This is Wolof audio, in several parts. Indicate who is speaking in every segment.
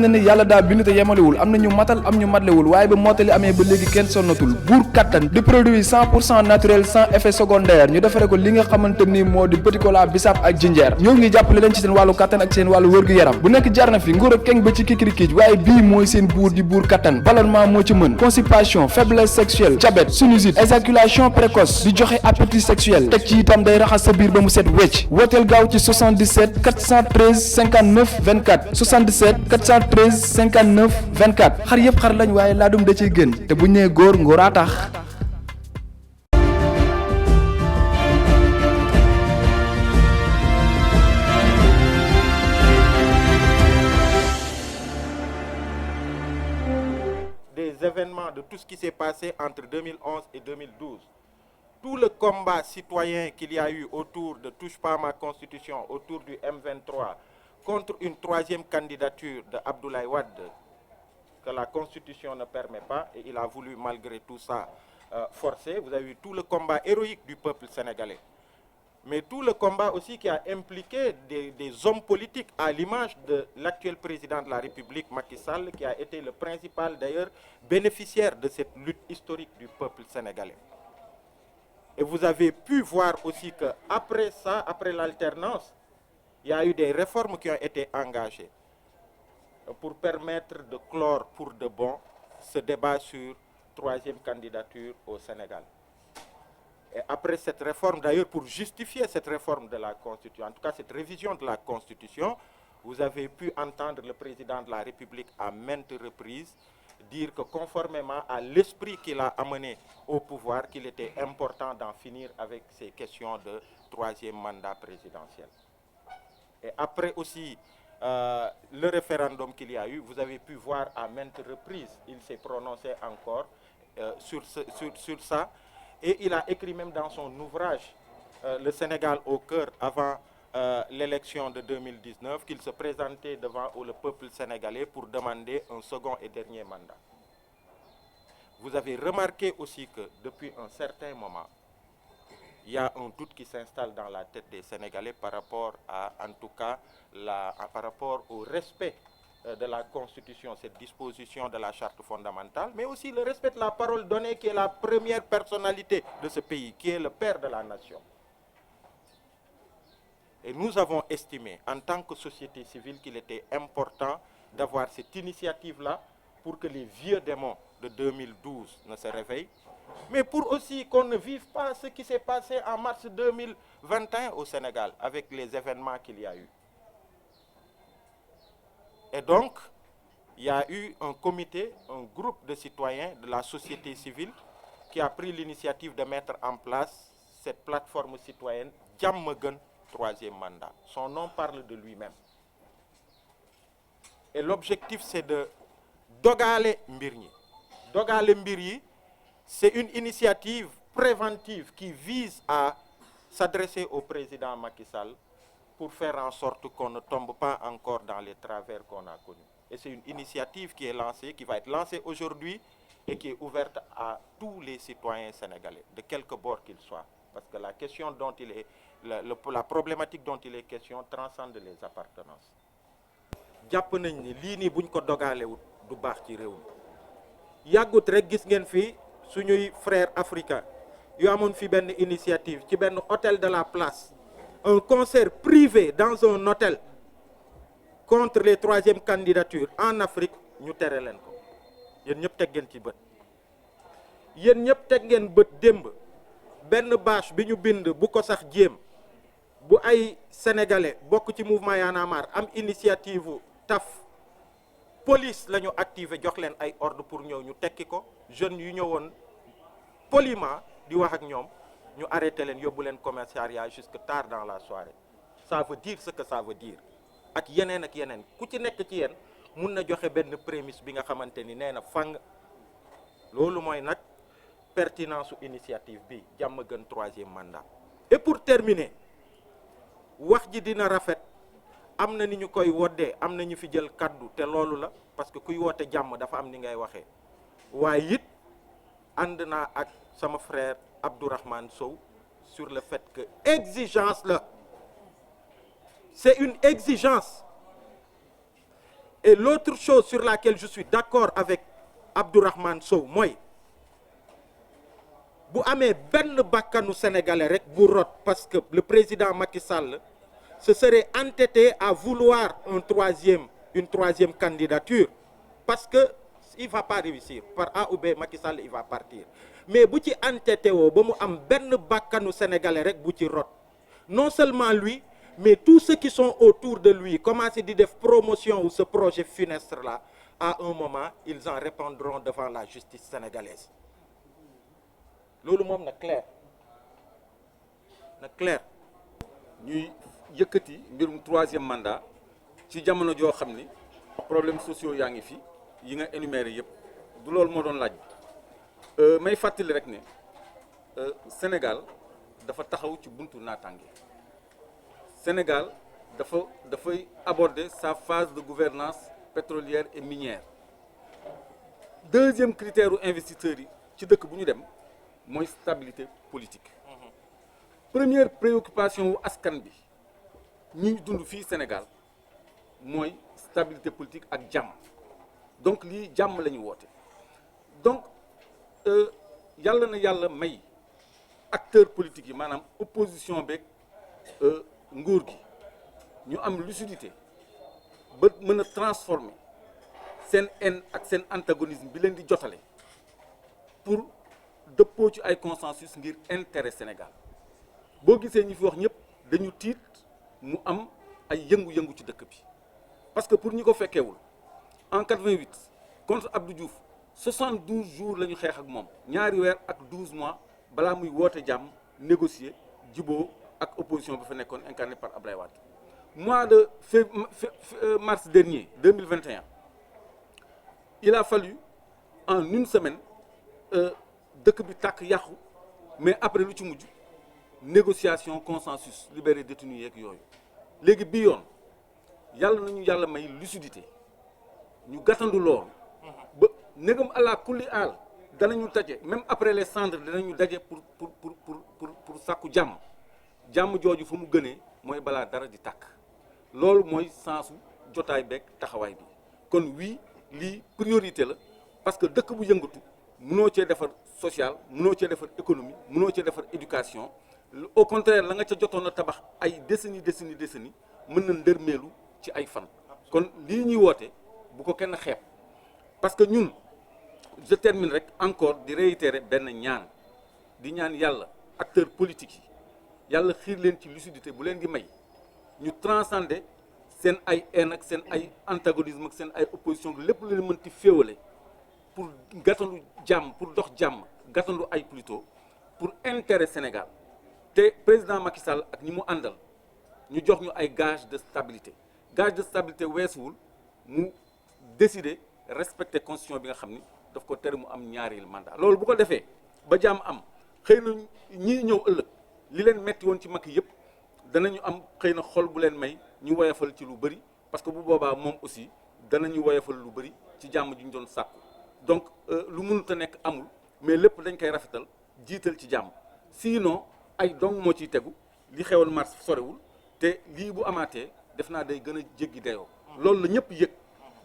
Speaker 1: na ne yàlla daa bind te yemalewul am na ñu matal am ñu matlewul waaye ba mottali amee ba léegi kenn sonnatul buur kattan di produit 100% naturel sans effet secondaire ñu defare ko li nga xamante ni moo di petit cola bisaab ak jinjeer ñoo ngi jàppale leen ci seen wàllu kattan ak seen wàllu wërgu-yaram bu nekk jar na fi nguur ak keng ba ci kikirikiij waaye bii mooy seen buur di buur kattan ballonnement moo ci mën constipation faiblesse sexuelle diabète sinusite éjaculation précoce di joxe appétit sexuel teg ci itam day raxas sa biir ba mu set wecc wooteel gaaw ci 77 413 59 24 77 413 59 24 xar yëpp xar lañ waaye laadum da ciy gën te bu ñu nee góor ngóoraa tax.
Speaker 2: Des événements de tout ce qui s'est passé entre 2011 et 2012. Tout le combat citoyen qu'il y a eu autour de Touche pas à ma constitution, autour du M23, contre une troisième candidature de Abdoulaye Wade, que la constitution ne permet pas, et il a voulu malgré tout ça forcer. Vous avez vu tout le combat héroïque du peuple sénégalais. Mais tout le combat aussi qui a impliqué des hommes politiques, à l'image de l'actuel président de la République, Macky Sall, qui a été le principal d'ailleurs bénéficiaire de cette lutte historique du peuple sénégalais. Et vous avez pu voir aussi qu'après ça, après l'alternance, il y a eu des réformes qui ont été engagées pour permettre de clore pour de bon ce débat sur troisième candidature au Sénégal. Et après cette réforme, d'ailleurs, pour justifier cette réforme de la Constitution, en tout cas cette révision de la Constitution, vous avez pu entendre le président de la République à maintes reprises dire que conformément à l'esprit qu'il a amené au pouvoir, qu'il était important d'en finir avec ces questions de troisième mandat présidentiel. Et après aussi le référendum qu'il y a eu, vous avez pu voir à maintes reprises, il s'est prononcé encore sur ça. Et il a écrit même dans son ouvrage Le Sénégal au cœur avant l'élection de 2019 qu'il se présentait devant le peuple sénégalais pour demander un second et dernier mandat. Vous avez remarqué aussi que depuis un certain moment, il y a un doute qui s'installe dans la tête des Sénégalais par rapport à, en tout cas, par rapport au respect de la Constitution, cette disposition de la Charte fondamentale, mais aussi le respect de la parole donnée qui est la première personnalité de ce pays, qui est le père de la nation. Et nous avons estimé, en tant que société civile, qu'il était important d'avoir cette initiative-là pour que les vieux démons de 2012 ne se réveillent, mais pour aussi qu'on ne vive pas ce qui s'est passé en mars 2021 au Sénégal, avec les événements qu'il y a eu. Et donc, il y a eu un comité, un groupe de citoyens de la société civile qui a pris l'initiative de mettre en place cette plateforme citoyenne Diamaguène troisième mandat. Son nom parle de lui-même. Et l'objectif, c'est de dogale mbir ñi. Dogale mbir yi, c'est une initiative préventive qui vise à s'adresser au président Macky Sall pour faire en sorte qu'on ne tombe pas encore dans les travers qu'on a connus. Et c'est une initiative qui est lancée, qui va être lancée aujourd'hui et qui est ouverte à tous les citoyens sénégalais, de quelque bord qu'ils soient. Parce que la question dont il est, la problématique dont il est question transcende les appartenances. jàpp nañ ni lii nii buñ ko dogaalewut du baax ci réew mi yàggut rek gis ngeen fi suñuy frères africains yu amoon fi benn initiative ci benn hôtel de la place, un concert privé dans un hôtel contre les troisième candidatures en Afrique, ñu tere leen ko. Yéen ñëpp teg ngeen ci bët. Yéen ñëpp teg ngeen bët démb benn bâche bi ñu bind bu ko sax jéem bu ay sénégalais bokk ci mouvement Y'en a marre am initiative taf police la ñu activé jox leen ay ordre pour ñëw ñu tekki ko, jeunes yu ñëwoon poliment di wax ak ñoom ñu arrêté leen yóbbu leen commissariat jusque tard dans la soirée. Ça veut dire ce que ça veut dire. Ak yeneen ku ci nekk ci yéen mun na joxe benn prémisse bi nga xamante ni nee na fang. Loolu mooy nag pertinence su initiative bi Diamaguène troisième mandat. Et pour terminer, wax ji dina rafet, am na ni ñu koy woddee, am na ñu fi jël kaddu te loolu la parce que kuy woote jàmm dafa am ni ngay waxee. Waaye it ànd naa ak sama frère Abdourahmane Sow sur le fait que exigence la. C'est une exigence. Et l'autre chose sur laquelle je suis d'accord avec Abdourahmane Sow mooy bu amee benn bakkanu sénégalais rek bu rot parce que le président Macky Sall se serait entêté à vouloir une troisième candidature parce que il va pas réussir par A ou B Macky Sall il va partir mais bu ci entêté woo ba mu am benn bakkanu sénégalais rek bu ci rot non seulement lui mais tous ceux qui sont autour de lui commencent di def promotion ou ce projet funeste là à un moment ils en répondront devant la justice sénégalaise loolu moom na clair
Speaker 3: ñuy yëkkati mbirum troisième mandat ci jamono joo xam ni problèmes sociaux yaa ngi fi yi nga énuméré yëpp du loolu moo doon laaj may fàttali rek ne Sénégal dafa taxaw ci buntu naataange Sénégal dafay aborder sa phase de gouvernance pétrolière et minière deuxième critère u investisseurs yi ci dëkk bu ñu dem mooy stabilité politique première préoccupation wu askan bi ñi dund fii Sénégal mooy stabilité politique ak jàmm donc lii jàmm la ñu woote donc yàlla na yàlla may acteurs politiques yi maanaam opposition beeg nguur gi ñu am lucidité ba mën a transformer seen haine ak seen antagonisme bi leen di jotale pour dëppoo ci ay consensus ngir intérêt Sénégal boo gisee ñi fi wax ñëpp dañu tiit mu am ay yëngu-yëngu ci dëkk bi parce que pour ñi ko fekkeewul en 88 contre Abdou Diouf 72 jours la ñu xeex ak moom ñaari weer ak 12 mois balaa muy woote jàmm négocier juboo ak opposition bi fa nekkoon incarné par Ablaye Wade mois de mars dernier 2021 il a fallu en une semaine dëkk bi tàkk yàqu mais après lu ci mujj négociation consensus libéré détenus yeeg yooyu léegi bi yoon yàlla nañu yàlla may lucidité ñu gàttandu loolu ba négam àla kulli aal danañu daje même après les cendres danañu daje pour sàkku jàmm jooju fu mu gënee mooy balaa dara di tàkk loolu mooy sensu jotaay beeg taxawaay bi kon wii lii priorité la parce que dëkk bu yëngatu mënoo cee defar social mënoo cee defar économie mënoo cee defar éducation au contraire la nga ca jotoon a tabax ay décennies mën na ndërmeelu ci ay fan kon lii ñuy woote bu ko kenn xeeb parce que ñun je termine rek encore di réitérer benn ñaan di ñaan yàlla acteurs politiques yi yàlla xiir leen ci lucidité bu leen di may ñu transcender seen ay haine ak seen ay antagonisme ak seen ay opposition lépp lu leen mën ti féewale pour gàttandu jàmm pour dox jàmm gàttandu ay plutôt pour intérêt Sénégal te président Macky Sall ak ñi mu àndal ñu jox ñu ay gage de stabilité weesuwul mu décider respecter constitution bi nga xam ni daf ko tere mu am ñaari mandat loolu bu ko defee ba jàmm am xëy na ñii ñëw ëllëg li leen metti woon ci Macky yëpp danañu am xëy na xol bu leen may ñu woyafal ci lu bëri parce que bu boobaa moom aussi danañu woyafal lu bëri ci jàmm ji ñu doon sàkku donc lu mënut a nekk amul mais lépp dañ koy rafetal jiital ci jàmm sinon ay dong moo ciy tegu li xewoon mars sorewul te lii bu amaatee def naa day gën a jéggi dayoo loolu la ñëpp yëg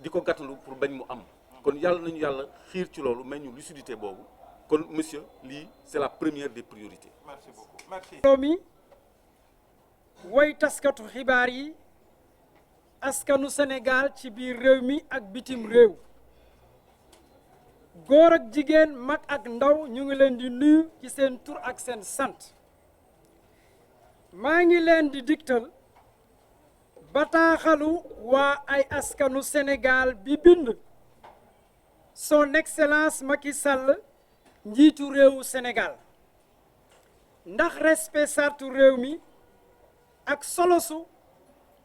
Speaker 3: di ko gàttandu pour bañ mu am kon yàlla nañu yàlla xiir ci loolu mais ñu lucidité boobu kon monsieur lii c'est la première des priorités.
Speaker 2: Merci beaucoup. Merci.
Speaker 4: mi woy taskatu xibaar yi askanu Sénégal ci biir réew mi ak bitim réew góor ak jigéen mag ak ndaw ñu ngi leen di nuyu ci seen tur ak seen sant maa ngi leen di digtal bataaxalu waa ay askanu Sénégal bi bind son excellence Macky Sall njiitu réewu Sénégal ndax respect sartu réew mi ak solosu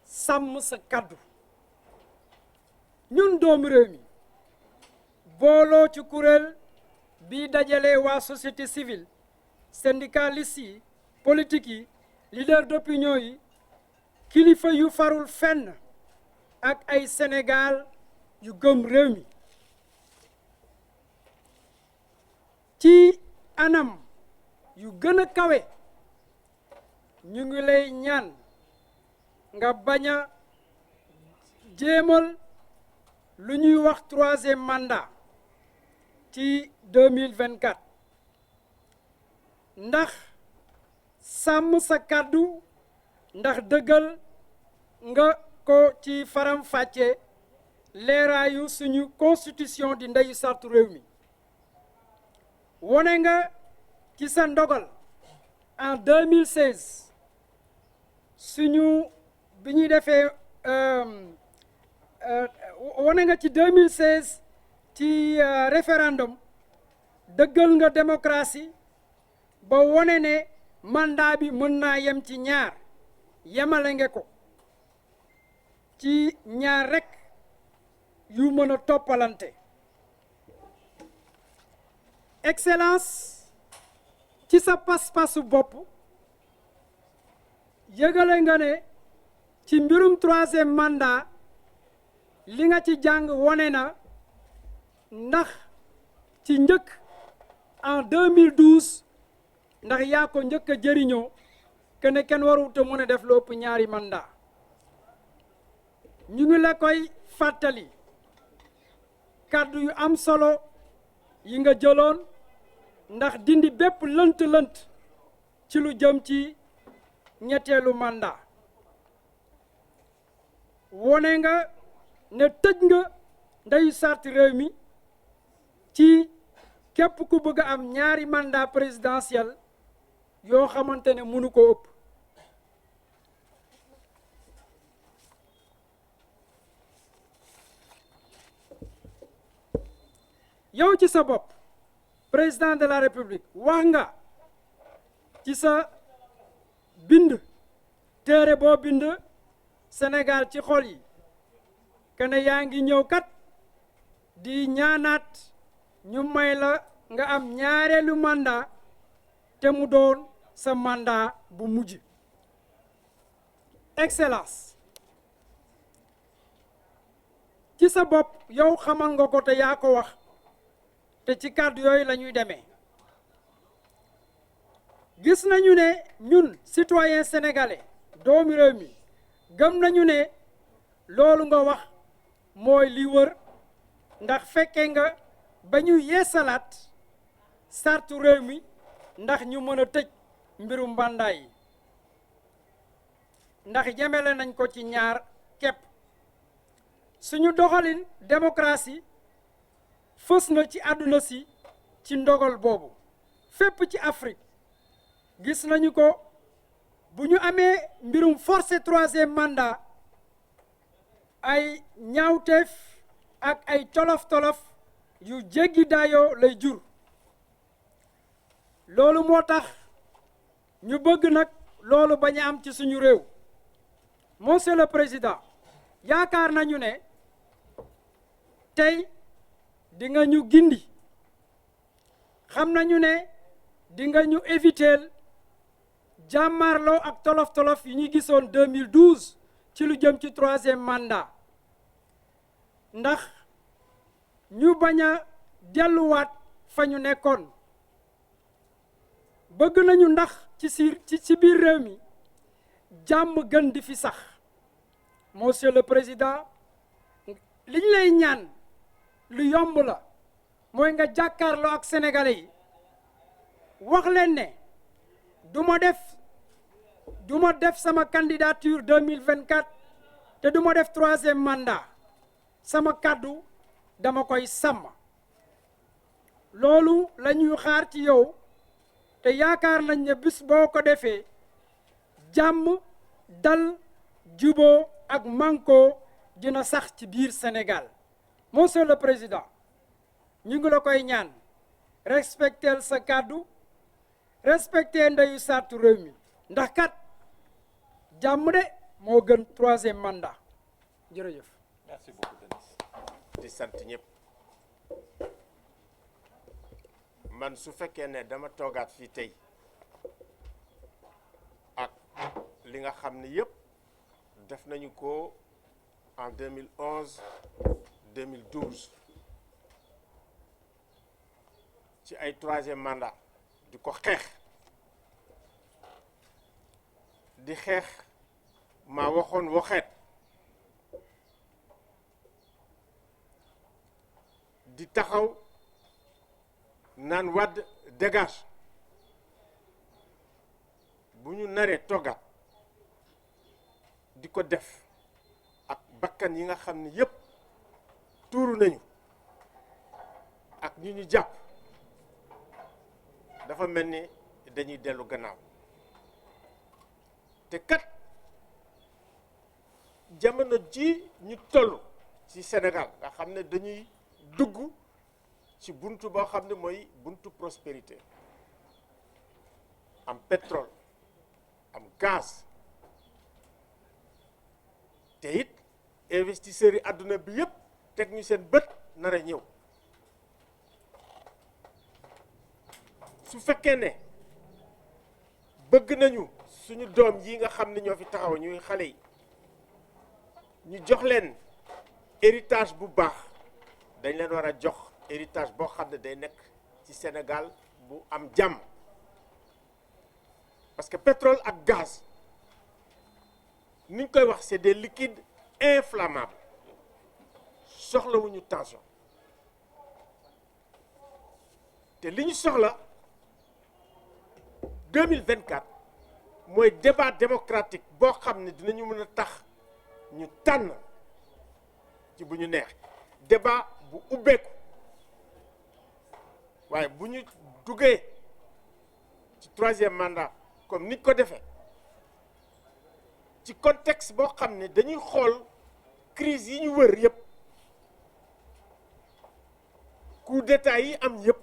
Speaker 4: sàmm sa kàddu ñun doomu réew mi booloo ci kuréel bi dajale waa société civile syndicalistes yi politique yi leader d'opinion yi kilifa yu farul fenn ak ay Sénégal yu gëm réew mi ci anam yu gën a kawe ñu ngi lay ñaan nga bañ a jéemal lu ñuy wax 3e mandat ci 2024 ndax sàmm sa kàddu ndax dëggal nga ko ci faram fàcce leeraayu suñu constitution di ndeyu sartu réew mi wone nga ci sa ndogal en 2016 suñu bi ñuy defee wone nga ci 2016 ci référendum dëggal nga démocratie ba wone ne mandat bi mën naa yem ci ñaar yemale nga ko ci ñaar rekk yu mën a toppalante excellence ci sa pas-pasu bopp yëgale nga ne ci mbirum 3e mandat li nga ci jàng wone na ndax ci njëkk en 2012 ndax yaa ko njëkk a jëriñoo que ne kenn warut a mën a def lu ëpp ñaari mandat ñu ngi la koy fàttali kàddu yu am solo yi nga jëloon ndax dindi bépp lënt-lënt ci lu jëm ci ñetteelu mandat wone nga ne tëj nga ndeyu sarti réew mi ci képp ku bëgg a am ñaari mandat présidentiel yoo xamante ne mënu ko ëpp yow ci sa bopp président de la république wax nga ci sa bind téere boo bind Sénégal ci xol yi kene yaa ngi ñëw kat di ñaanaat ñu may la nga am ñaareelu mandat te mu doon sa mandat bu mujj excellence ci sa bopp yow xamal nga ko te yaa ko wax te ci kàddu yooyu la ñuy demee gis nañu ne ñun citoyen sénégalais doomi réew mi gëm nañu ne loolu nga wax mooy li wër ndax fekke nga ba ñu yeesalaat sartu réew mi ndax ñu mën a tëj mbirum mandat yi ndax jemele nañ ko ci ñaar képp suñu doxalin démocratie fës na ci àdduna si ci ndogal boobu fépp ci Afrique gis nañu ko bu ñu amee mbirum forcé 3e mandat ay ñaawteef ak ay tolof-tolof yu jéggi daayoo lay jur loolu moo tax ñu bëgg nag loolu bañ a am ci suñu réew monsieur le président yaakaar nañu ne tey di nga ñu gindi xam nañu ne di nga ñu éviter jàmmarloo ak tolof-tolof yi ñu gisoon 2012 ci lu jëm ci 3e mandat ndax ñu bañ a delluwaat fa ñu nekkoon bëgg nañu ndax ci biir réew mi jàmm gën di fi sax monsieur le président li ñu lay ñaan lu yomb la mooy nga jàkkaarloo ak sénégalais yi wax leen ne du ma def sama candidature 2024 te du ma def 3e mandat sama kàddu dama koy sàmm loolu la ñuy xaar ci yow te yaakaar nañ ne bis boo ko defee jàmm dal juboo ak manko dina sax ci biir Sénégal monsieur le président ñu ngi la koy ñaan respectel sa kàddu respecter ndeyu sartu réew mi ndax kat jàmm de moo gën 3e mandat jërëjëf.
Speaker 2: Merci beaucoup Denis di sant ñëpp man su fekkee ne dama toogaat fii tey ak li nga xam ne yëpp def nañu ko en 2011 2012 ci ay 3e mandat di ko xeex di xeex maa waxoon waxeet
Speaker 5: di taxaw naan Wade dégage bu ñu naree toggaat di ko def ak bakkan yi nga xam ne yépp tuuru nañu ak ñu ñu jàpp dafa mel ni dañuy dellu gannaaw te kat jamono ji ñu toll ci Sénégal nga xam ne dañuy dugg ci buntu boo xam ne mooy buntu prospérité am pétrole am gaz te it investisseurs yi àdduna bi yépp teg ñu seen bët nar a ñëw su fekkee ne bëgg nañu suñu doom yi nga xam ne ñoo fi taxaw ñuy xale yi ñu jox leen héritage bu baax dañ leen war a jox héritage boo xam ne day nekk ci Sénégal bu am jàmm parce que pétrole ak gaz ni ñu koy wax c'est des liquides inflammables soxlawuñu tension te li ñu soxla 2024 mooy débat démocratique boo xam ne dinañu mën a tax ñu tànn ci bu ñu neex débat bu ubbeeku waaye bu ñu duggee ci troisième mandat comme niñ ko defee ci contexte boo xam ne dañuy xool crise yi ñu wër yépp coup d'état yi am yépp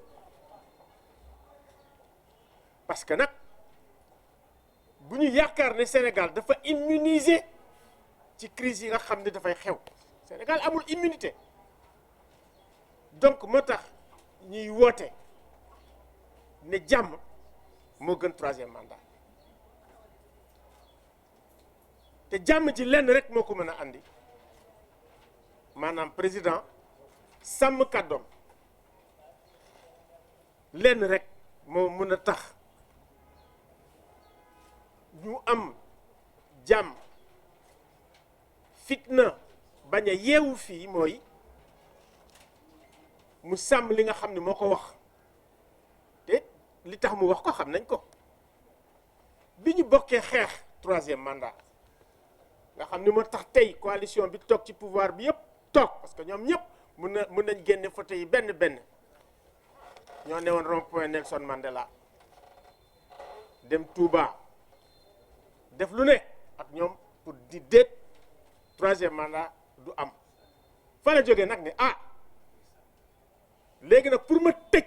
Speaker 5: parce que nag bu ñu yaakaar ne Sénégal dafa immunisé ci crise yi nga xam ne dafay xew Sénégal amul immunité donc moo tax ñuy woote ne jàmm moo gën troisième mandat te jàmm ji lenn rek moo ko mën a andi maanaam président sàmm kàddoom lenn rek moo mën a tax ñu am jàmm fitna bañ a yeewu fii mooy mu sàmm li nga xam ne moo ko wax te li tax mu wax ko xam nañ ko bi ñu bokkee xeex troisième mandat nga xam ne moo tax tey coalition bi toog ci pouvoir bi yépp toog parce que ñoom ñëpp mën nañ génne photo yi benn benn ñoo newoon rond-point Nelson Mandela dem Touba def lu ne ak ñoom pour di déet troisième mandat du am fa la jógee nag ne ah léegi nag pour ma tëj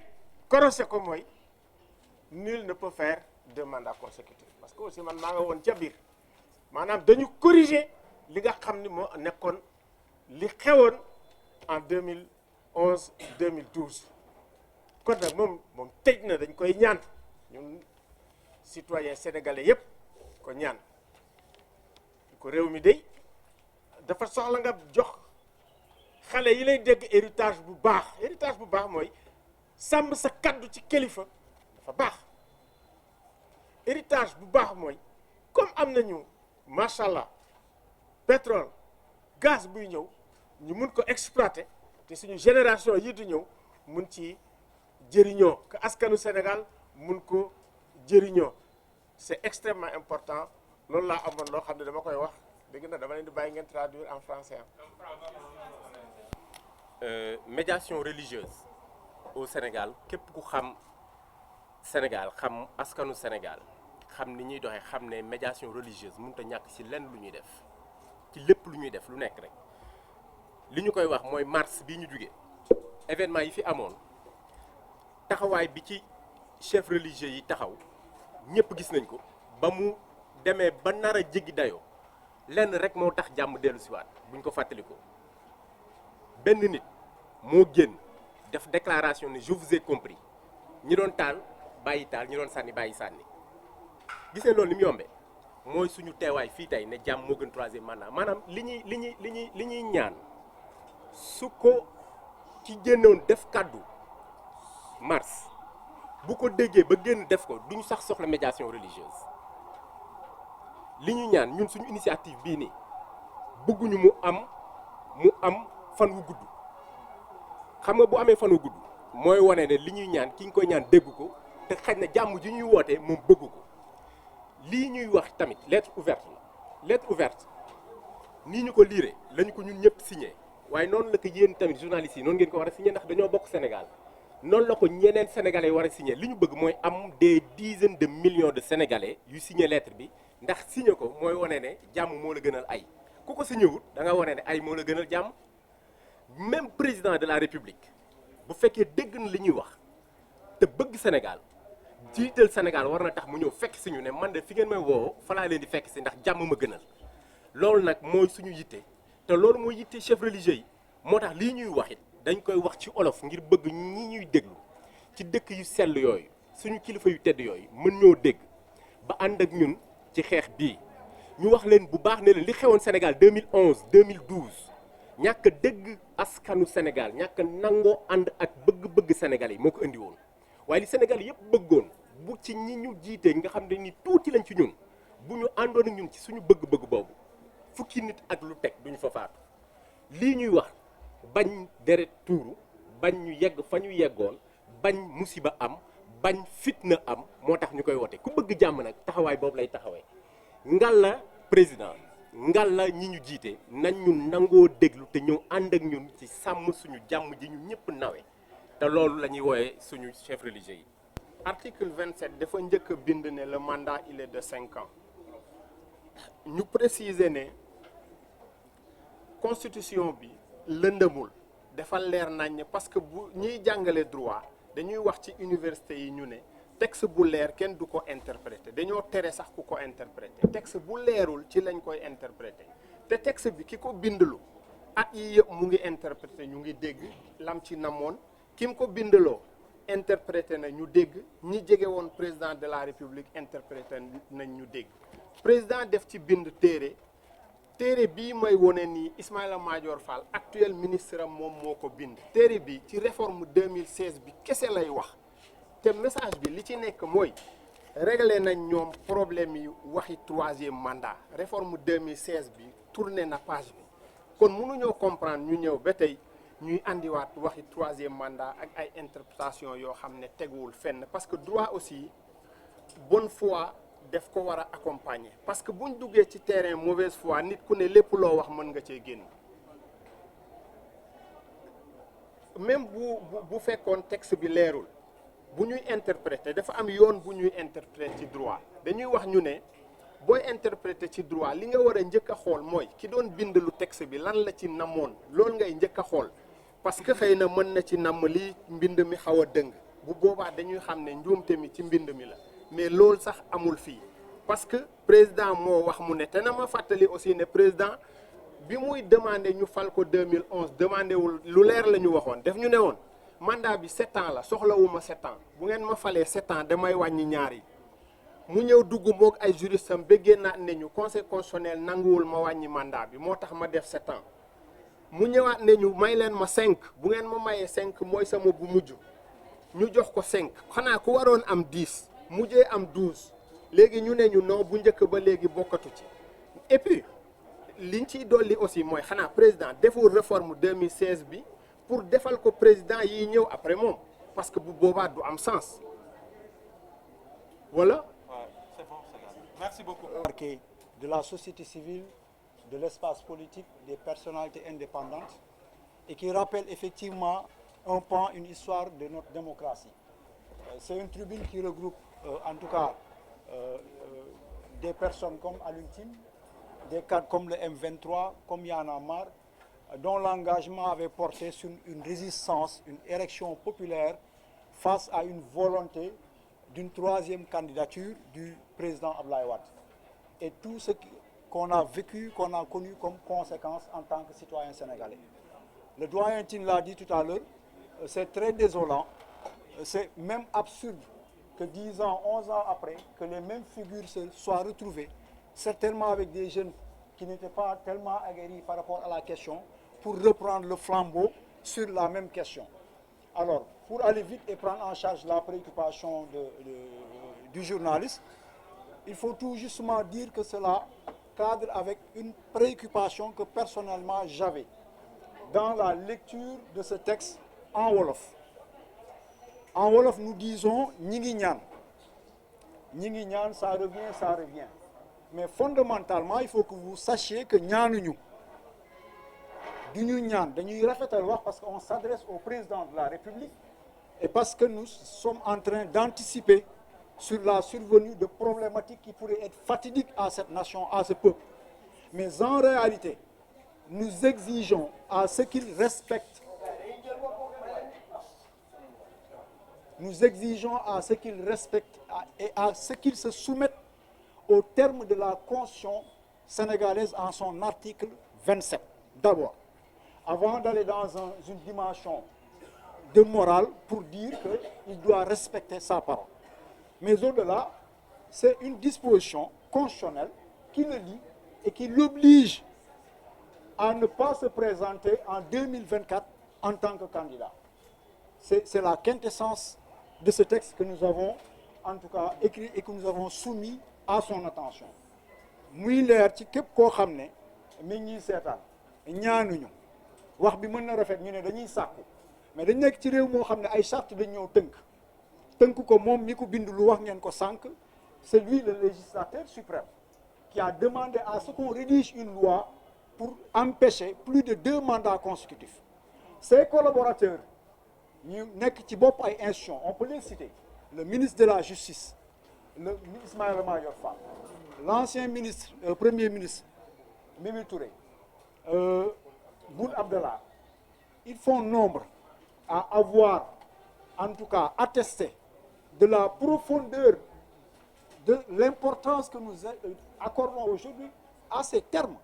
Speaker 5: korosé ko mooy nul ne peut faire 2 mandats consécutifs parce que aussi man maa nga woon ca biir maanaam dañu corriger li nga xam ni moo nekkoon li xewoon en 2011 2012 kon nag moom tëj na dañ koy ñaan ñun citoyens sénégalais yépp ko ñaan ko réew mi dey dafa soxla nga jox xale yi lay dégg héritage bu baax mooy sàmm sa kaddu ci kilifa dafa baax héritage bu baax mooy comme am nañu macha allah pétrole gaz buy ñëw ñu mun ko exploiter te suñu génération yi di ñëw mun ci jëriñoo que askanu Sénégal mun ko jëriñoo c'est extrêmement important loolu laa amoon loo xam ne dama koy wax dégg na dama leen di bàyyi ngeen traduire en français.
Speaker 6: Médiation religieuse au Sénégal képp ku xam Sénégal xam askanu Sénégal xam ni ñuy doxee xam ne médiation religieuse mënut a ñàkk ci lenn lu ñuy def ci lépp lu ñuy def lu nekk rek li ñu koy wax mooy mars bii ñu jugee événement yi fi amoon taxawaay bi ci chef religieux yi taxaw ñëpp gis nañ ko ba mu demee ba nar a jéggi dayoo lenn rek moo tax jàmm dellu siwaat buñ ko fàttalikoo benn nit moo génn def déclaration ne je vous ai compris ñi doon taal bàyyi taal ñi doon sànni bàyyi sànni gis ngeen loolu ni mu yombee mooy suñu teewaay fii tey ne jàmm moo gën troisième mandat maanaam li ñuy ñaan su ko ci génnoon def kàddu mars bu ko déggee ba génn def ko duñu sax soxla médiation religieuse li ñu ñaan ñun suñu initiative bii nii bëgguñu mu am fan wu gudd xam nga bu amee fanu gudd mooy wane ne li ñuy ñaan ki ñu koy ñaan dégg ko te xaj na jàmm ji ñuy wootee moom bëgg ko lii ñuy wax tamit lettre ouverte la lettre ouverte nii ñu ko liire lañu ko ñun ñëpp signé waaye noonu la ko yéen tamit journalistes yi noonu ngeen ko war a signé ndax dañoo bokk Sénégal noonu la ko ñeneen sénégalais war a signé li ñu bëgg mooy am des dizaines de millions de sénégalais yu signé lettre bi ndax signé ko mooy wane ne jàmm moo la gënal ay ku ko signé wut da nga wane ne ay moo la gënal jàmm même président de la république bu fekkee dégg na li ñuy wax te bëgg Sénégal jiital Sénégal war na tax mu ñëw fekk si ñu ne man de fi ngeen may woo fa laa leen di fekk si ndax jàmm ma gënal loolu nag mooy suñu yitte te loolu mooy yitte chef religieux yi moo tax lii ñuy wax it dañ koy wax ci olof ngir bëgg ñi ñuy déglu ci dëkk yu sell yooyu suñu kilifa yu tedd yooyu mën ñoo dégg ba ànd ak ñun ci xeex bii ñu wax leen bu baax ne leen li xewoon Sénégal 2011 2012 ñàkk a dégg askanu Sénégal ñàkk a nangoo ànd ak bëgg-bëgg Sénégal yi moo ko indi woon waaye li Sénégal yëpp bëggoon bu ci ñi ñu jiite nga xam ne ni tuuti lañ ci ñun bu ñu àndoon ak ñun ci suñu bëgg-bëgg boobu fukki nit ak lu teg duñu fa faatu lii ñuy wax bañ deret tuuru bañ ñu yegg fa ñu yeggoon bañ musiba am bañ fitna am moo tax ñu koy wote ku bëgg jàmm nag taxawaay boobu lay taxawee ngal la président ngal la ñi ñu jiite nañ ñu nangoo déglu te ñëw ànd ak ñun ci sàmm suñu jàmm ji ñu ñëpp nawe te loolu la ñuy wooyee suñu chef religieux yi.
Speaker 5: article 27 dafa njëkk a bind ne le mandat il est de 5 ans ñu préciser ne constitution bi lëndëmul dafa leer nañ parce que bu ñuy jàngale droit dañuy wax ci université yi ñu ne texte bu leer kenn du ko interpréter dañoo tere sax ku ko interpréter texte bu leerul ci lañ koy interpréter te texte bi ki ko bindlu at yi yëpp mu ngi interpréter ñu ngi dégg lam ci namoon kim ko bindaloo interpréter na ñu dégg ñi jege woon président de la république interpréter nañ ñu dégg président def ci bind téere bii may wone nii Ismaïla Madior Fall actuel ministre am moom moo ko bind téere bi ci réforme 2016 bi kese lay wax te message bi li ci nekk mooy réglé nañ ñoom problème yi waxi 3e mandat réforme 2016 bi tourné na page bi kon mënuñoo comprendre ñu ñëw ba tey ñuy andiwaat waxi 3e mandat ak ay interprétation yoo xam ne teguwul fenn parce que droit aussi bonne foi def ko war a accompagner parce que buñ duggee ci terrain mauvaise foi nit ku ne lépp loo wax mën nga cee génn même bu fekkoon texte bi leerul bu ñuy interpréter dafa am yoon bu ñuy interpréter ci droit dañuy wax ñu ne booy interpréter ci droit li nga war a njëkk a xool mooy ki doon bind lu texte bi lan la ci namoon loolu ngay njëkk a xool parce que xëy na mën na ci namm lii mbind mi xaw a dëng bu boobaa dañuy xam ne njuumte mi ci mbind mi la mais loolu sax amul fii parce que président moo wax mu ne te na ma fàttali aussi ne président bi muy demandé ñu fal ko 2011 demandé wul lu leer la ñu waxoon def ñu ne woon mandat bi 7 ans la soxlawuma 7 ans bu ngeen ma falee 7 ans damay wàññi ñaar yi mu ñëw dugg moog ay juriste am ba génnaat ne ñu conseil constitutionnel nanguwul ma wàññi mandat bi moo tax ma def 7 ans mu ñëwaat ne ñu may leen ma 5 bu ngeen ma mayee 5 mooy sama bu mujj ñu jox ko 5 xanaa ku waroon am 10 mujjee am 12 léegi ñu ne ñu non bu njëkk ba léegi bokkatu ci et puis liñ ciy dolli aussi mooy xanaa président deful réforme 2016 bi pour defal ko président yi ñëw après moom parce que bu boobaa du am sens voilà.
Speaker 2: C'est bon, merci beaucoup.
Speaker 7: De la société civile, de l'espace politique, des personnalités indépendantes et qui rappelle effectivement un pan, une histoire de notre démocratie. C'est une tribune qui regroupe en tout cas des personnes comme Alioune, des cadres comme le M23, comme Y en a marre, dont l'engagement avait porté sur une résistance, une érection populaire face à une volonté d'une 3e candidature du président Abdoulaye Wade. Et tout ce qu'on a vécu, qu'on a connu comme conséquence en tant que citoyen sénégalais. Le doyen Tine l'a dit tout à l'heure, c'est très désolant, c'est même absurde que 10 ans, 11 ans après, que les mêmes figures soient retrouvées, certainement avec des jeunes qui n'étaient pas tellement aguerris par rapport à la question, pour reprendre le flambeau sur la même question. Alors, pour aller vite et prendre en charge la préoccupation du journaliste, il faut tout justement dire que cela cadre avec une préoccupation que personnellement j'avais dans la lecture de ce texte en wolof. En wolof, nous disons ñi ngi ñaan. Ñi ngi ñaan, ça revient, ça revient. Mais fondamentalement, il faut que vous sachiez que ñaanuñu. Duñu ñaan, dañuy rafetal wax parce qu'on s'adresse au président de la République et parce que nous sommes en train d'anticiper sur la survenue de problématiques qui pourraient être fatidiques à cette nation, à ce peuple. Mais en réalité, nous exigeons à ce qu'ils respectent. Nous exigeons à ce qu'ils respectent et à ce qu'ils se soumettent aux termes de la Constitution sénégalaise en son article 27. D'abord, avant d'aller dans une dimension de morale pour dire qu'il doit respecter sa parole. Mais au-delà, c'est une disposition constitutionnelle qui le lie et qui l'oblige à ne pas se présenter en 2024 en tant que candidat. C'est la quintessence de ce texte que nous avons en tout cas écrit et que nous avons soumis à son attention. muy leer ci képp koo xam ne mi ngi ñuy seetaan ñaanuñu wax bi mën na rafet ñu ne dañuy sàkku mais dañ nekk ci réew moo xam ne ay charte dañ ñëw tënk ko moom mi ko bind lu wax ngeen ko sànq c'est lui le législateur suprême qui a demandé à ce qu'on rédige une loi pour empêcher plus de 2 mandats consécutifs. Ses collaborateurs ñu nekk ci bopp ay institutions on peut les citer le ministre de la Justice le Ismaïla Madior Fall, l'ancien ministre premier ministre Mimi Touré, Boun Abdallah, ils font nombre à avoir en tout cas attesté de la profondeur de l'importance que nous accordons aujourd'hui à ces termes.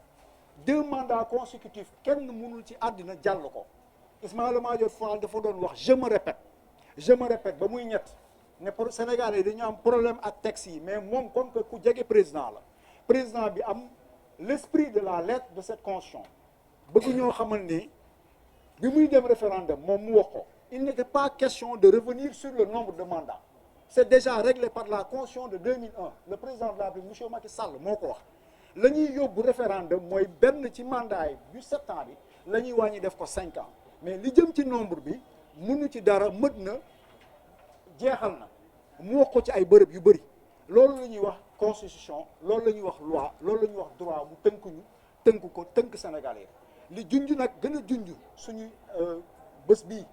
Speaker 7: 2 mandats consécutifs kenn mënul ci àddina jàll ko Ismaïla Madior Fall dafa doon wax je me répète ba muy ñett ne pour Sénégalais yi dañu am problème ak texte yi mais moom comme que ku jege président la président bi am l'esprit de la lettre de cette constitution bëgg ñoo xamal ni bi muy dem référendum moom mu wax ko il n'était pas question de revenir sur le nombre de mandats c'est déjà réglé par la constitution de 2001 le président de la République monsieur Macky Sall moo ko wax la ñuy yóbbu référendum mooy benn ci mandat yi bu 7 ans bi la ñuy wàññi def ko 5 ans mais li jëm ci nombre bi mënu ci dara mët na jeexal na mu wax ko ci ay bërëb yu bëri loolu la ñuy wax constitution loolu la ñuy wax loi loolu la ñuy wax droit mu tënk Sénégalais li junj nag gën a junj suñu bés bii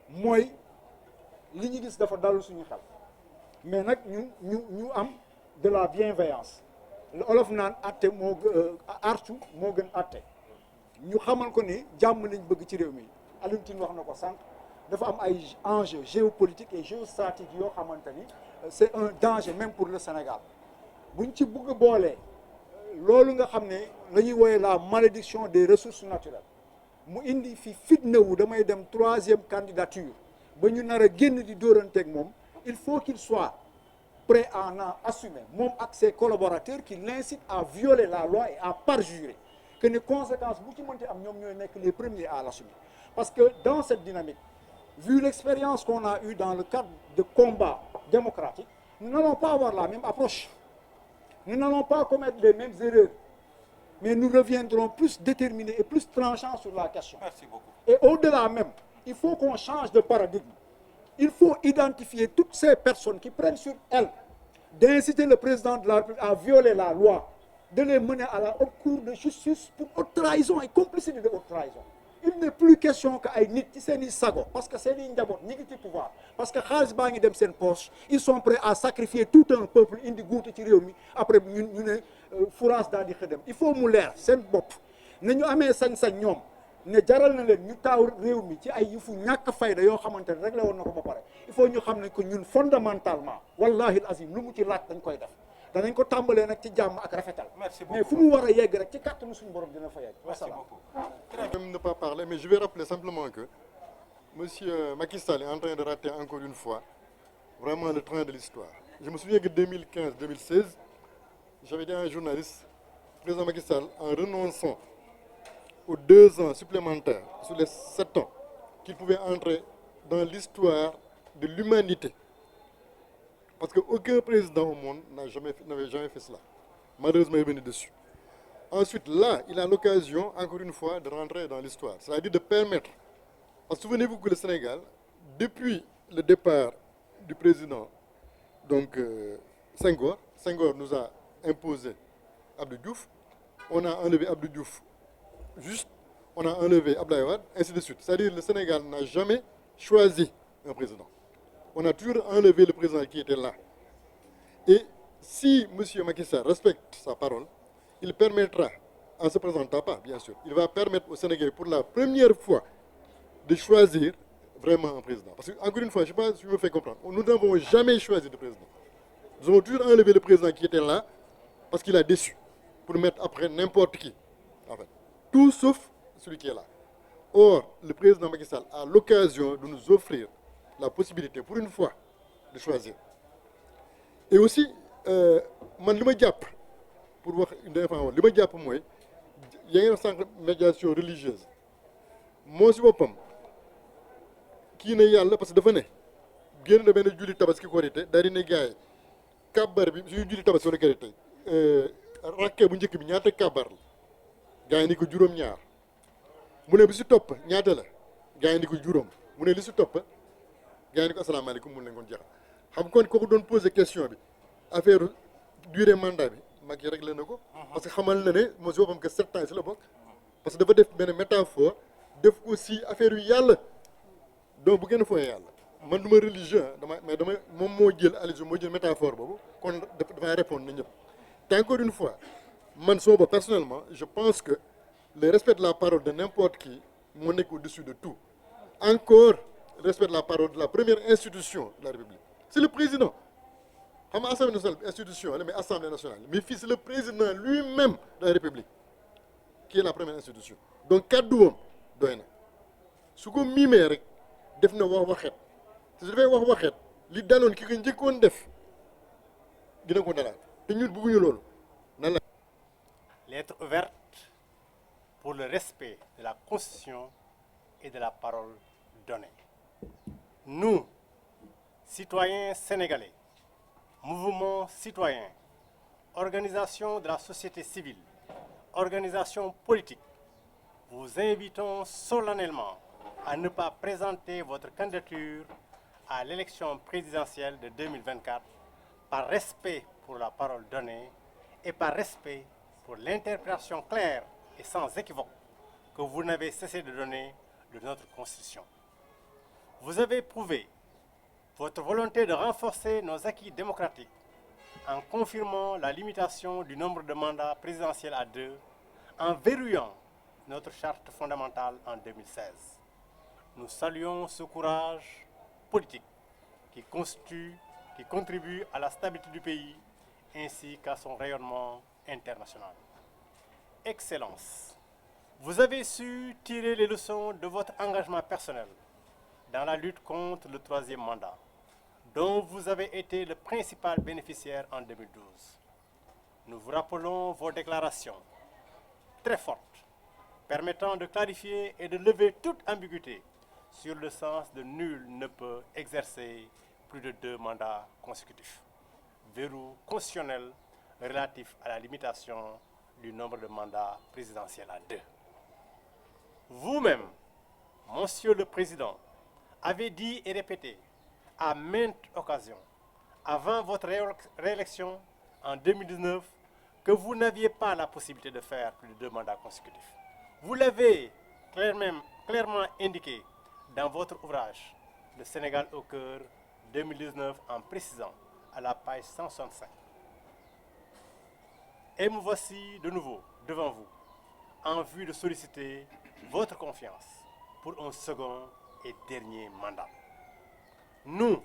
Speaker 7: mooy li ñu gis dafa dalul suñu xel mais nag ñu am de la bienveillance lu olof naan atte artu moo gën atte ñu xamal ko ni jàmm lañ bëgg ci réew mi Alioune Tine wax na ko sànq dafa am ay enjeux géopolitiques et géostratégiques yoo xamante ni c'est un danger même pour le Sénégal buñ ci bëgg boolee loolu nga xam ne la ñuy wooyee la malédiction des ressources naturelles mu indi fi fitna wu damay dem 3e candidature ba ñu nar a génn di dóoranteeg moom il faut qu'il soit prêt à en assumer moom ak ses collaborateurs qui l'incitent à violer la loi et à parjurer que les conséquences bu ci mënti am ñoom ñooy nekk les premiers à l'assumer parce que dans cette dynamique vu l'expérience qu'on a eue dans le cadre de combats démocratiques nous n'allons pas avoir la même approche nous n'allons pas commettre les mêmes erreurs mais nous reviendrons plus déterminés et plus tranchants sur la question.
Speaker 2: Merci beaucoup.
Speaker 7: Et au-delà même il faut qu'on change de paradigme il faut identifier toutes ces personnes qui prennent sur elles d'inciter le président de la République à violer la loi de les mener à la haute cour de justice pour haute trahison et complicité de haute trahison. Il n'est plus question que ay nit ci seen i sago parce que seen i njaboot ñi ngi ci pouvoir parce que xaalis baa ngi dem seen poche ils sont prêts à sacrifier tout un peuple indi guute ci réew mi après ñu ne fourage daal di xëdem il faut mu leer seen bopp na ñu amee sañ-sañ ñoom ne jaral na leen ñu taaw réew mi ci ay yëfu ñàkk fayda yoo xamante ne réglé woon na ko ba pare il faut ñu xam ne que ñun fondamentalement wallahi azim lu mu ci laaj dañ koy def danañ ko tàmbalee nag ci jàmm ak rafetal.
Speaker 2: Merci beaucoup.
Speaker 7: Mais fu mu war a yegg rek ci kàttanu suñu borom dina fa yegg.
Speaker 2: Merci
Speaker 7: Wasalaam.
Speaker 2: beaucoup.
Speaker 8: Même ne pas parler, mais je vais rappeler simplement que M. Macky Sall est en train de rater encore une fois vraiment le train de l'histoire. Je me souviens que 2015-2016, j'avais dit à un journaliste, le président Macky Sall, en renonçant aux 2 ans supplémentaires sur les 7 ans, qu'il pouvait entrer dans l'histoire de l'humanité. Parce qu'aucun président au monde n'avait jamais fait cela. Malheureusement, il est venu dessus. Ensuite, là, il a l'occasion, encore une fois, de rentrer dans l'histoire. C'est-à-dire de permettre Parce que souvenez-vous que le Sénégal, depuis le départ du président Senghor nous a imposé Abdou Diouf, on a enlevé Abdou Diouf on a enlevé Abdoulaye Wade, ainsi de suite. C'est-à-dire que le Sénégal n'a jamais choisi un président. On a toujours enlevé le président qui était là. Et si M. Macky Sall respecte sa parole, il permettra, en ne se présentant pas, bien sûr, il va permettre au Sénégal pour la première fois de choisir vraiment un président. Parce que, encore une fois, je ne sais pas si je me fais comprendre, nous n'avons jamais choisi de président. Nous avons toujours enlevé le président qui était là parce qu'il a déçu pour mettre après n'importe qui. En fait, tout sauf celui qui est là. Or, le président Macky Sall a l'occasion de nous offrir la possibilité, pour une fois, de choisir. Et aussi, man li ma jàpp pour wax une dernière fois li ma jàpp mooy yaa ngi wax sànq médiation religieuse moo si boppam kii ne yàlla parce que dafa ne génn na benn julli tabaski korité daal di ne gars yi kàbbar bi suñu julli tabaski wala korité rakkee bu njëkk bi ñaata kàbbar la gars yi ni ko juróom-ñaar mu ne bi si topp ñaata la gars yi ni ko juróom mu ne li si topp gars yi ni ko asalaamaaleykum mun nañ koon jeexal xam kon kooku doon posé question bi affaire durée mandat bi mag yi réglé na ko parce que xamal na ne moo si boppam que 7 ans si la bokk parce que dafa def benn métaphore def ko si affaire yu yàlla donc bu gën a fooyee yàlla man du ma religieux mais dama moom moo jël allusion moo jël métaphore boobu kon dafay répondre na ñëpp te encore une fois man soo ba personnellement je pense que le respect de la parole de n'importe qui moo nekk au-dessus de tout encore le respect de la parole de la première institution de la République c'est le président xam nga Assemblée nationale institution la mais Assemblée nationale mais fii c'est le président lui-même de la République qui est la première institution donc kàdduwam doy na su ko miimee rek def na wax waxeet te su dafay wax waxeet li daloon ki ko njëkkoon def dina ko dalaat te ñun bëgguñu loolu nan la.
Speaker 9: Lettre ouverte pour le respect de la Constitution et de la parole donnée. Nous, citoyens sénégalais, mouvements citoyens, organisations de la société civile, organisations politiques, vous invitons solennellement à ne pas présenter votre candidature à l'élection présidentielle de 2024 par respect pour la parole donnée et par respect pour l'interprétation claire et sans équivoque que vous n'avez cessé de donner de notre Constitution. Vous avez prouvé votre volonté de renforcer nos acquis démocratiques en confirmant la limitation du nombre de mandats présidentiels à 2, en verrouillant notre charte fondamentale en 2016. Nous saluons ce courage politique qui contribue à la stabilité du pays ainsi qu'à son rayonnement international. Excellence, vous avez su tirer les leçons de votre engagement personnel dans la lutte contre le 3e mandat, dont vous avez été le principal bénéficiaire en 2012. Nous vous rappelons vos déclarations très fortes, permettant de clarifier et de lever toute ambiguïté sur le sens de nul ne peut exercer plus de 2 mandats consécutifs. Verrou constitutionnel relatif à la limitation du nombre de mandats présidentiels à 2. Vous-même, Monsieur le Président, avez dit et répété à maintes occasions, avant votre réélection en 2019, que vous n'aviez pas la possibilité de faire plus de 2 mandats consécutifs. Vous l'avez clairement indiqué dans votre ouvrage « Le Sénégal au cœur 2019 » en précisant à la page 165. Et me voici de nouveau devant vous en vue de solliciter votre confiance pour un second et dernier mandat. Nous,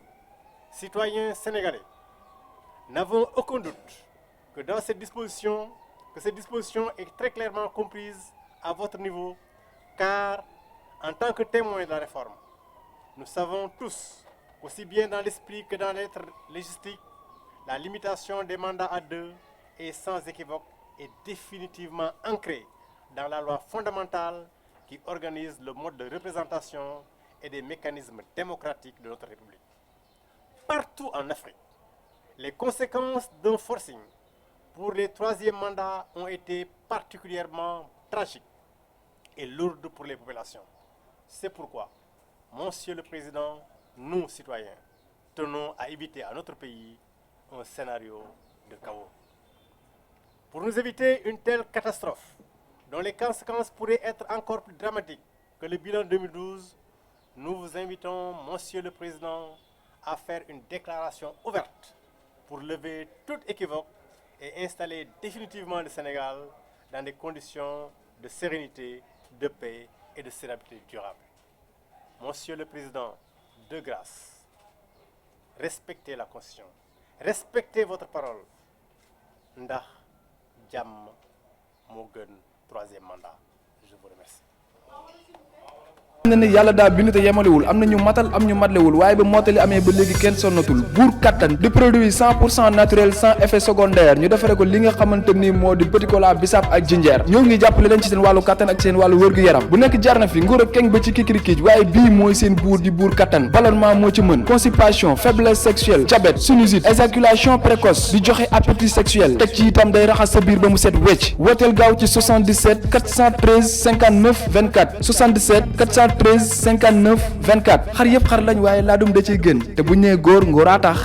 Speaker 9: citoyens sénégalais, n'avons aucun doute que cette disposition est très clairement comprise à votre niveau, car en tant que témoins de la réforme, nous savons tous, aussi bien dans l'esprit que dans l'être légistique, la limitation des mandats à 2 est sans équivoque et définitivement ancrée dans la loi fondamentale qui organise le mode de représentation et des mécanismes démocratiques de notre République. Partout en Afrique, les conséquences d'un forcing pour les 3e mandats ont été particulièrement tragiques et lourdes pour les populations. C'est pourquoi Monsieur le Président, nous, citoyens, tenons à éviter à notre pays un scénario de chaos. Pour nous éviter une telle catastrophe, dont les conséquences pourraient être encore plus dramatiques que le bilan 2012, nous vous invitons, Monsieur le Président, à faire une déclaration ouverte pour lever toute équivoque et installer définitivement le Sénégal dans des conditions de sérénité, de paix et de stabilité durable. Monsieur le Président, de grâce, respectez la Constitution, respectez votre parole ndax jàmm moo gën troisième mandat. Je vous remercie.
Speaker 1: na ni yàlla daa bind te yemalewul am na ñu matal am ñu matlewul waaye ba mottali amee ba léegi kenn sonnatul buur kattan di produit 100% naturel sans effet secondaire ñu defare ko li nga xamante ni moo di petit cola bisaab ak jinjeer ñoo ngi jàppale leen ci seen wàllu kattan ak seen wàllu wërgu-yaram bu nekk jar na fi nguur ak keng ba ci kikirikiij waaye bii mooy seen buur di buur kattan ballonnement moo ci mën constipation faiblesse sexuelle diabète sinusite éjaculation précoce di joxe appétit sexuel teg ci itam day raxas sa biir ba mu set wecc wooteel gaaw ci 77 413 59 24 77 413 59 24 xar yëpp xar lañ waaye laadum da ciy gën te bu ñu nee góor ngóoraa tax